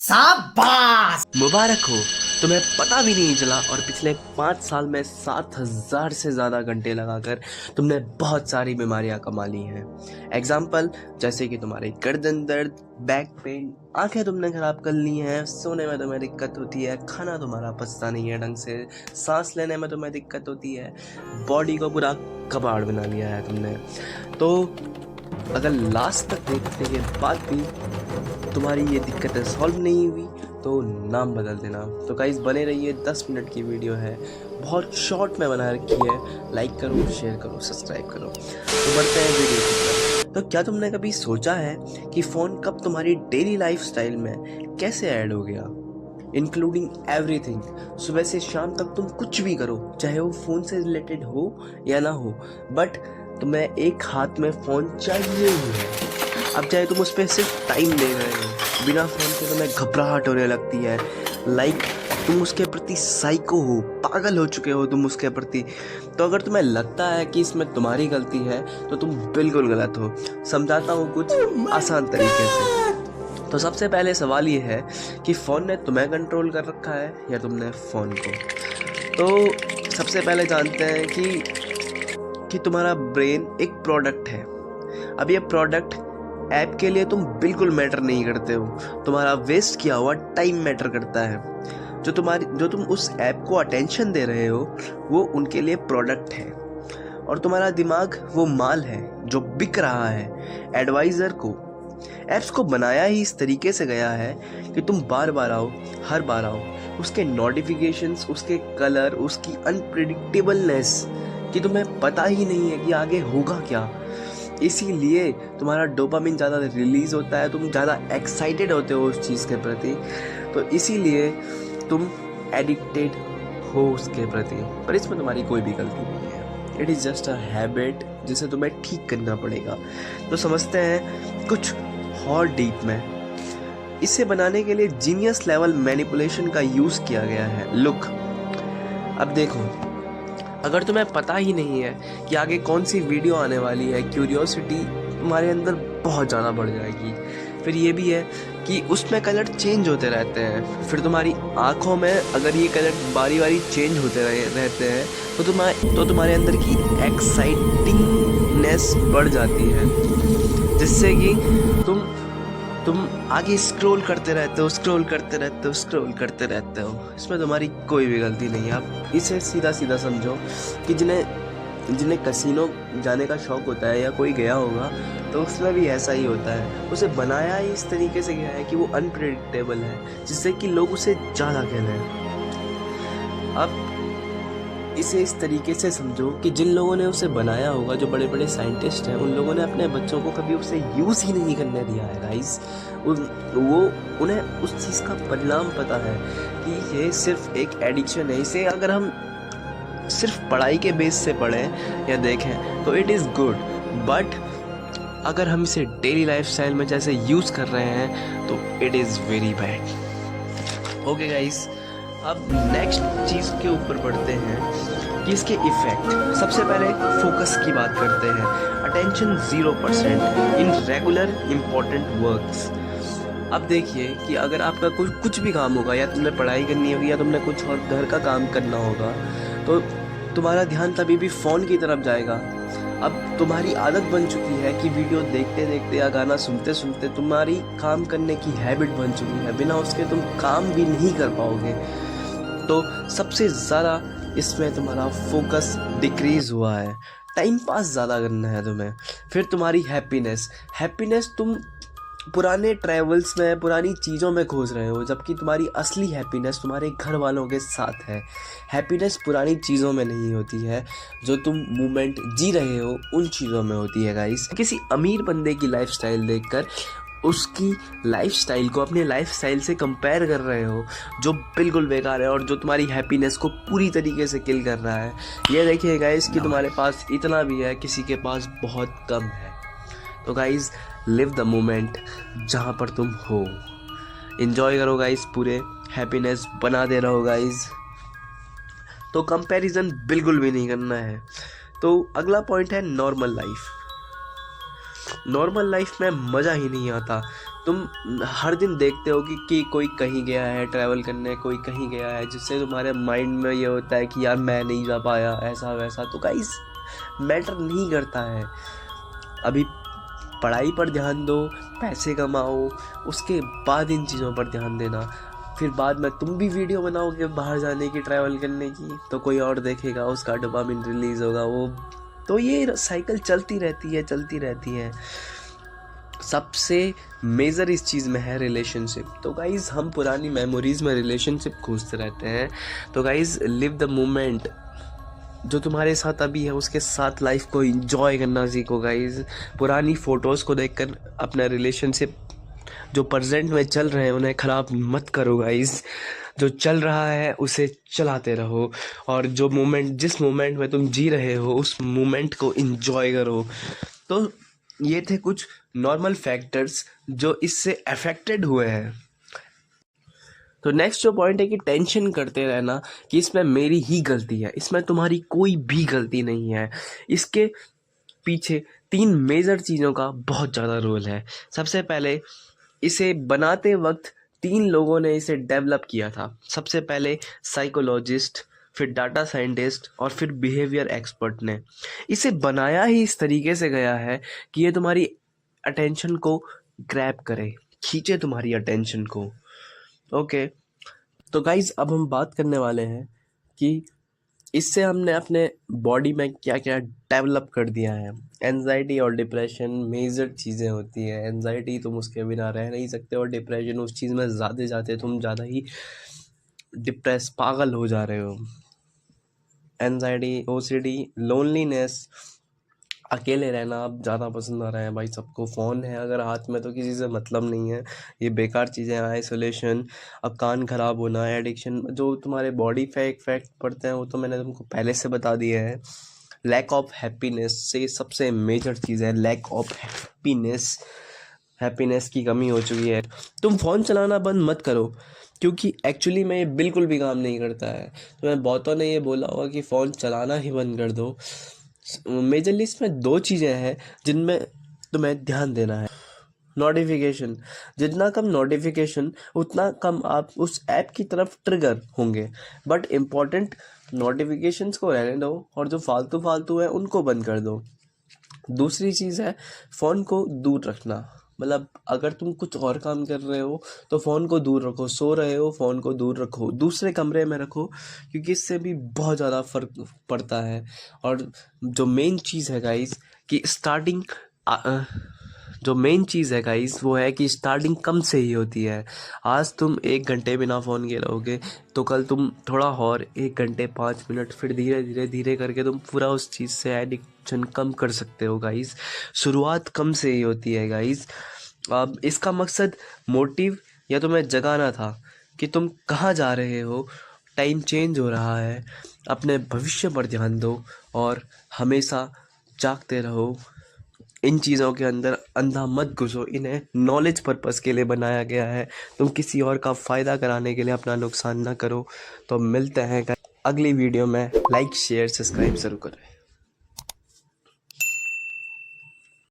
शाबाश। मुबारक हो, तुम्हें पता भी नहीं चला और पिछले 5 साल में 7,000 से ज़्यादा घंटे लगाकर तुमने बहुत सारी बीमारियां कमा ली हैं। एग्जाम्पल जैसे कि तुम्हारे गर्दन दर्द, बैक पेन, आंखें तुमने खराब कर ली हैं, सोने में तुम्हें दिक्कत होती है, खाना तुम्हारा पचता नहीं है ढंग से, सांस लेने में तुम्हें दिक्कत होती है, बॉडी को पूरा कबाड़ बना लिया है तुमने। तो अगर लास्ट तक देखने के बाद भी तुम्हारी ये दिक्कतें सॉल्व नहीं हुई तो नाम बदल देना। तो गाइस बने रहिए, 10 मिनट की वीडियो है, बहुत शॉर्ट में बना रखी है। लाइक करो, शेयर करो, सब्सक्राइब करो। तो बढ़ते हैं वीडियो की तरफ। तो क्या तुमने कभी सोचा है कि फ़ोन कब तुम्हारी डेली लाइफस्टाइल में कैसे ऐड हो गया, इंक्लूडिंग एवरीथिंग। सुबह से शाम तक तुम कुछ भी करो, चाहे वो फ़ोन से रिलेटेड हो या ना हो, बट तुम्हें एक हाथ में फ़ोन चाहिए ही है। अब चाहे तुम उस पर सिर्फ टाइम दे रहे हो, बिना फ़ोन के तुम्हें घबराहट होने लगती है, लाइक तुम उसके प्रति साइको हो, पागल हो चुके हो तुम उसके प्रति। तो अगर तुम्हें लगता है कि इसमें तुम्हारी गलती है तो तुम बिल्कुल गलत हो। समझाता हूँ कुछ आसान तरीके से। तो सबसे पहले सवाल ये है कि फ़ोन ने तुम्हें कंट्रोल कर रखा है या तुमने फ़ोन को। तो सबसे पहले जानते हैं कि तुम्हारा ब्रेन एक प्रोडक्ट है। अब ये प्रोडक्ट ऐप के लिए तुम बिल्कुल मैटर नहीं करते हो, तुम्हारा वेस्ट किया हुआ टाइम मैटर करता है। जो तुम उस ऐप को अटेंशन दे रहे हो वो उनके लिए प्रोडक्ट है, और तुम्हारा दिमाग वो माल है जो बिक रहा है एडवाइज़र को। ऐप्स को बनाया ही इस तरीके से गया है कि तुम बार बार आओ, हर बार आओ। उसके नोटिफिकेशंस, उसके कलर, उसकी अनप्रिडिक्टेबलनेस कि तुम्हें पता ही नहीं है कि आगे होगा क्या। इसीलिए तुम्हारा डोपामिन ज़्यादा रिलीज़ होता है, तुम ज़्यादा एक्साइटेड होते हो उस चीज़ के प्रति, तो इसीलिए तुम एडिक्टेड हो उसके प्रति। पर इसमें तुम्हारी कोई भी गलती नहीं है, it is just a habit जिसे तुम्हें ठीक करना पड़ेगा। तो समझते हैं कुछ और डीप में। इसे बनाने के लिए जीनियस लेवल मैनिपुलेशन का यूज़ किया गया है। लुक, अब देखो, अगर तुम्हें पता ही नहीं है कि आगे कौन सी वीडियो आने वाली है, क्यूरियोसिटी तुम्हारे अंदर बहुत ज़्यादा बढ़ जाएगी। फिर ये भी है कि उसमें कलर चेंज होते रहते हैं, फिर तुम्हारी आँखों में अगर ये कलर बारी बारी चेंज होते रहते हैं तो तुम्हारे अंदर की एक्साइटिंगनेस बढ़ जाती है, जिससे कि तुम आगे स्क्रॉल करते रहते हो। इसमें तुम्हारी कोई भी गलती नहीं है। आप इसे सीधा सीधा समझो कि जिन्हें कसिनो जाने का शौक़ होता है या कोई गया होगा तो उसमें भी ऐसा ही होता है। उसे बनाया ही इस तरीके से गया है कि वो अनप्रेडिक्टेबल है, जिससे कि लोग उसे ज़्यादा खेलें। अब इसे इस तरीके से समझो कि जिन लोगों ने उसे बनाया होगा, जो बड़े बड़े साइंटिस्ट हैं, उन लोगों ने अपने बच्चों को कभी उसे यूज़ ही नहीं करने दिया है गाइस। उन्हें उस चीज़ का परिणाम पता है कि ये सिर्फ एक एडिक्शन है। इसे अगर हम सिर्फ पढ़ाई के बेस से पढ़ें या देखें तो इट इज़ गुड, बट अगर हम इसे डेली लाइफस्टाइल में जैसे यूज़ कर रहे हैं तो it is very bad. Okay guys, अब नेक्स्ट चीज़ के ऊपर बढ़ते हैं कि इसके इफ़ेक्ट। सबसे पहले फोकस की बात करते हैं। Attention 0% in regular important works. अब देखिए कि अगर आपका कुछ भी काम होगा, या तुमने पढ़ाई करनी होगी या तुमने कुछ और घर का काम करना होगा, तो तुम्हारा ध्यान तभी भी फ़ोन की तरफ जाएगा। अब तुम्हारी आदत बन चुकी है कि वीडियो देखते देखते या गाना सुनते सुनते तुम्हारी काम करने की हैबिट बन चुकी है, बिना उसके तुम काम भी नहीं कर पाओगे। तो सबसे ज़्यादा इसमें तुम्हारा फोकस डिक्रीज़ हुआ है। टाइम पास ज़्यादा करना है तुम्हें। फिर तुम्हारी हैप्पीनेस तुम पुराने ट्रैवल्स में, पुरानी चीज़ों में खोज रहे हो, जबकि तुम्हारी असली हैप्पीनेस तुम्हारे घर वालों के साथ है। हैप्पीनेस पुरानी चीज़ों में नहीं होती है, जो तुम मोमेंट जी रहे हो उन चीज़ों में होती है गाइस। किसी अमीर बंदे की लाइफस्टाइल देखकर उसकी लाइफस्टाइल को अपने लाइफस्टाइल से कंपेयर कर रहे हो, जो बिल्कुल बेकार है और जो तुम्हारी हैप्पीनेस को पूरी तरीके से किल कर रहा है। ये देखिए गाइस कि तुम्हारे पास इतना भी है, किसी के पास बहुत कम है। तो गाइस, लिव द मोमेंट जहाँ पर तुम हो, एंजॉय करो गाइस, पूरे हैप्पीनेस बनाते रहो गाइस। तो कंपैरिजन बिल्कुल भी नहीं करना है। तो अगला पॉइंट है नॉर्मल लाइफ। नॉर्मल लाइफ में मज़ा ही नहीं आता तुम हर दिन देखते हो कि कोई कहीं गया है ट्रैवल करने, कोई कहीं गया है, जिससे तुम्हारे माइंड में ये होता है कि यार मैं नहीं जा पाया, ऐसा वैसा। तो गाइस मैटर नहीं करता है। अभी पढ़ाई पर ध्यान दो, पैसे कमाओ, उसके बाद इन चीज़ों पर ध्यान देना। फिर बाद में तुम भी वीडियो बनाओगे बाहर जाने की, ट्रैवल करने की, तो कोई और देखेगा, उसका डोपामिन रिलीज़ होगा वो। तो ये साइकिल चलती रहती है। सबसे मेजर इस चीज़ में है रिलेशनशिप। तो गाइज़ हम पुरानी मेमोरीज़ में रिलेशनशिप खोजते रहते हैं। तो गाइज़ लिव द मोमेंट, जो तुम्हारे साथ अभी है उसके साथ लाइफ को एंजॉय करना सीखो गाइज़। पुरानी फ़ोटोज़ को देखकर अपना रिलेशनशिप जो प्रेजेंट में चल रहे हैं उन्हें ख़राब मत करो गाइज़। जो चल रहा है उसे चलाते रहो, और जो मोमेंट, जिस मोमेंट में तुम जी रहे हो उस मोमेंट को एंजॉय करो। तो ये थे कुछ नॉर्मल फैक्टर्स जो इससे अफेक्टेड हुए हैं। तो नेक्स्ट जो पॉइंट है कि टेंशन करते रहना कि इसमें मेरी ही गलती है, इसमें तुम्हारी कोई भी गलती नहीं है। इसके पीछे 3 मेजर चीज़ों का बहुत ज़्यादा रोल है। सबसे पहले, इसे बनाते वक्त 3 लोगों ने इसे डेवलप किया था। सबसे पहले साइकोलॉजिस्ट, फिर डाटा साइंटिस्ट और फिर बिहेवियर एक्सपर्ट ने। इसे बनाया ही इस तरीके से गया है कि ये तुम्हारी अटेंशन को ग्रैब करे, खींचे तुम्हारी अटेंशन को। ओके, तो गाइज अब हम बात करने वाले हैं कि इससे हमने अपने बॉडी में क्या क्या डेवलप कर दिया है। एंजाइटी और डिप्रेशन मेजर चीज़ें होती हैं। एंजाइटी तुम उसके बिना रह नहीं सकते, और डिप्रेशन उस चीज़ में ज़्यादा जाते तुम ज़्यादा ही डिप्रेस, पागल हो जा रहे हो। एंजाइटी, ओसीडी, लोनलीनेस, अकेले रहना अब ज़्यादा पसंद आ रहा है भाई सबको। फ़ोन है अगर हाथ में तो किसी से मतलब नहीं है, ये बेकार चीज़ें हैं। आइसोलेशन, अब कान ख़राब होना, एडिक्शन, जो तुम्हारे बॉडी पे इफेक्ट पड़ते हैं वो तो मैंने तुमको पहले से बता दिए हैं। लैक ऑफ हैप्पीनेस से सबसे मेजर चीज़ है लैक ऑफ हैप्पीनेस। हैप्पीनेस की कमी हो चुकी है। तुम फ़ोन चलाना बंद मत करो, क्योंकि एक्चुअली में ये बिल्कुल भी काम नहीं करता है। तो मैं बहुतों ने ये बोला होगा कि फ़ोन चलाना ही बंद कर दो। मेजरली इसमें 2 चीज़ें हैं जिनमें तुम्हें ध्यान देना है। नोटिफिकेशन, जितना कम नोटिफिकेशन उतना कम आप उस ऐप की तरफ ट्रिगर होंगे। बट इम्पॉर्टेंट नोटिफिकेशंस को रहने दो, और जो फालतू है उनको बंद कर दो। दूसरी चीज़ है फ़ोन को दूर रखना। मतलब अगर तुम कुछ और काम कर रहे हो तो फ़ोन को दूर रखो, सो रहे हो फ़ोन को दूर रखो, दूसरे कमरे में रखो, क्योंकि इससे भी बहुत ज़्यादा फ़र्क पड़ता है। और जो मेन चीज़ है गाइस कि स्टार्टिंग, जो मेन चीज़ है गाइस वो है कि स्टार्टिंग कम से ही होती है। आज तुम 1 घंटे बिना फ़ोन के रहोगे तो कल तुम थोड़ा और 1 घंटे 5 मिनट, फिर धीरे करके तुम पूरा उस चीज़ से एडिक्शन कम कर सकते हो गाइस। शुरुआत कम से ही होती है गाइस। अब इसका मकसद मोटिव या तुम्हें जगाना था कि तुम कहाँ जा रहे हो, टाइम चेंज हो रहा है, अपने भविष्य पर ध्यान दो और हमेशा जागते रहो। इन चीज़ों के अंदर अंधा मत घुसो, इन्हें नॉलेज पर्पस के लिए बनाया गया है। तुम किसी और का फ़ायदा कराने के लिए अपना नुकसान ना करो। तो मिलते हैं अगली वीडियो में। लाइक शेयर सब्सक्राइब ज़रूर करें।